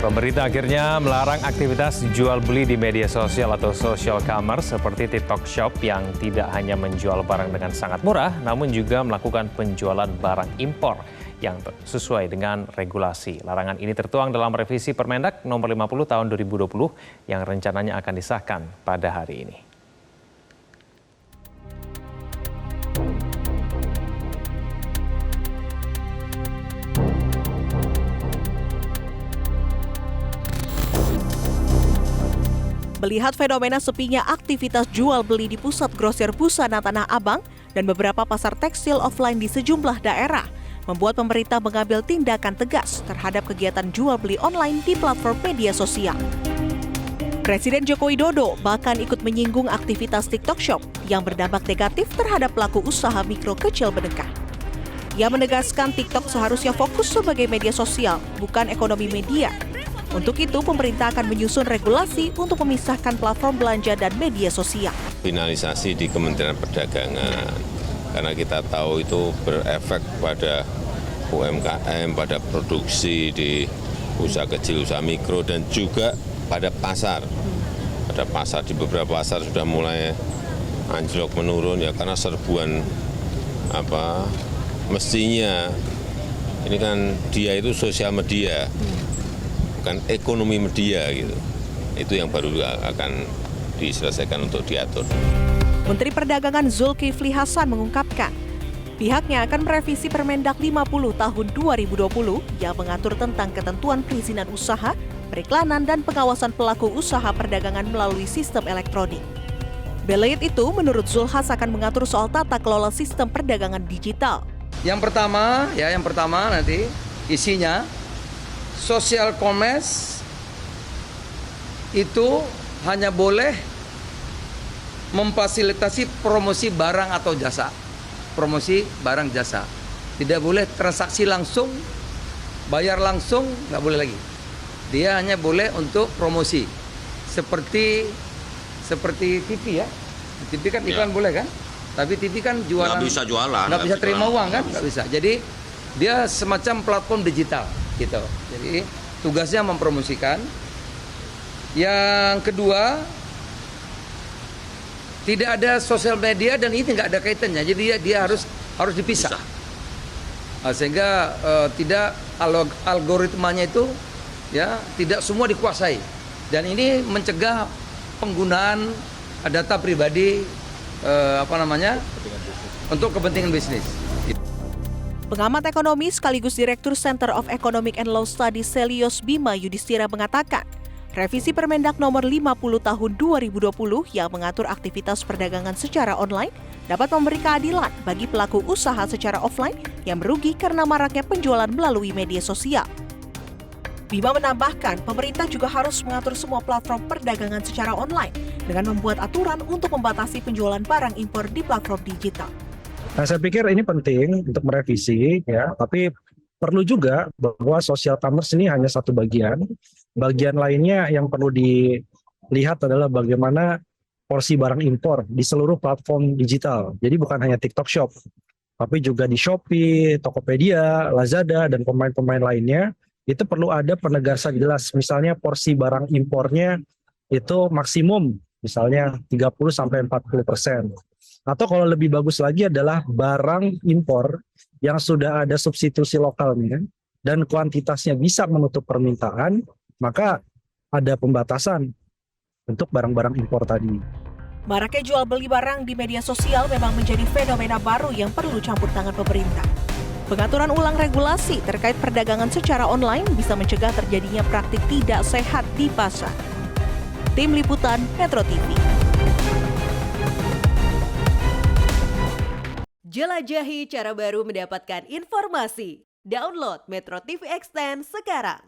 Pemerintah akhirnya melarang aktivitas jual beli di media sosial atau social commerce seperti TikTok Shop yang tidak hanya menjual barang dengan sangat murah, namun juga melakukan penjualan barang impor yang sesuai dengan regulasi. Larangan ini tertuang dalam revisi Permendak nomor 50 tahun 2020 yang rencananya akan disahkan pada hari ini. Melihat fenomena sepinya aktivitas jual beli di pusat grosir busana Tanah Abang dan beberapa pasar tekstil offline di sejumlah daerah, membuat pemerintah mengambil tindakan tegas terhadap kegiatan jual beli online di platform media sosial. Presiden Joko Widodo bahkan ikut menyinggung aktivitas TikTok Shop yang berdampak negatif terhadap pelaku usaha mikro kecil menengah. Ia menegaskan TikTok seharusnya fokus sebagai media sosial, bukan ekonomi media. Untuk itu, pemerintah akan menyusun regulasi untuk memisahkan platform belanja dan media sosial. Finalisasi di Kementerian Perdagangan, karena kita tahu itu berefek pada UMKM, pada produksi di usaha kecil, usaha mikro, dan juga pada pasar. Pada pasar, di beberapa pasar sudah mulai anjlok menurun ya karena serbuan mestinya ini kan dia itu sosial media. Bukan ekonomi media gitu. Itu yang baru akan diselesaikan untuk diatur. Menteri Perdagangan Zulkifli Hasan mengungkapkan, pihaknya akan merevisi Permendak 50 tahun 2020 yang mengatur tentang ketentuan perizinan usaha, periklanan, dan pengawasan pelaku usaha perdagangan melalui sistem elektronik. Belayet itu menurut Zulhas akan mengatur soal tata kelola sistem perdagangan digital. Yang pertama nanti isinya social commerce itu hanya boleh memfasilitasi promosi barang atau jasa. Promosi barang jasa. Tidak boleh transaksi langsung, bayar langsung, nggak boleh lagi. Dia hanya boleh untuk promosi. Seperti TV ya. TV kan iklan boleh kan? Tapi TV kan jualan. Nggak bisa jualan. Nggak bisa terima uang kan? Nggak bisa. Jadi dia semacam platform digital. Gitu. Jadi tugasnya mempromosikan. Yang kedua, tidak ada sosial media dan ini nggak ada kaitannya. Jadi dia harus dipisah. Sehingga tidak algoritmanya itu ya tidak semua dikuasai. Dan ini mencegah penggunaan data pribadi untuk kepentingan bisnis. Pengamat ekonomi sekaligus Direktur Center of Economic and Law Studies Selios Bima Yudhistira mengatakan, revisi Permendak nomor 50 tahun 2020 yang mengatur aktivitas perdagangan secara online dapat memberi keadilan bagi pelaku usaha secara offline yang merugi karena maraknya penjualan melalui media sosial. Bima menambahkan, pemerintah juga harus mengatur semua platform perdagangan secara online dengan membuat aturan untuk membatasi penjualan barang impor di platform digital. Nah, saya pikir ini penting untuk merevisi, ya. Tapi perlu juga bahwa social commerce ini hanya satu bagian. Bagian lainnya yang perlu dilihat adalah bagaimana porsi barang impor di seluruh platform digital. Jadi bukan hanya TikTok Shop, tapi juga di Shopee, Tokopedia, Lazada, dan pemain-pemain lainnya. Itu perlu ada penegasan jelas. Misalnya porsi barang impornya itu maksimum, misalnya 30-40%. Atau kalau lebih bagus lagi adalah barang impor yang sudah ada substitusi lokalnya dan kuantitasnya bisa menutup permintaan, maka ada pembatasan untuk barang-barang impor tadi. Maraknya jual beli barang di media sosial memang menjadi fenomena baru yang perlu campur tangan pemerintah. Pengaturan ulang regulasi terkait perdagangan secara online bisa mencegah terjadinya praktik tidak sehat di pasar. Tim Liputan Metro TV. Jelajahi cara baru mendapatkan informasi. Download Metro TV Extend sekarang.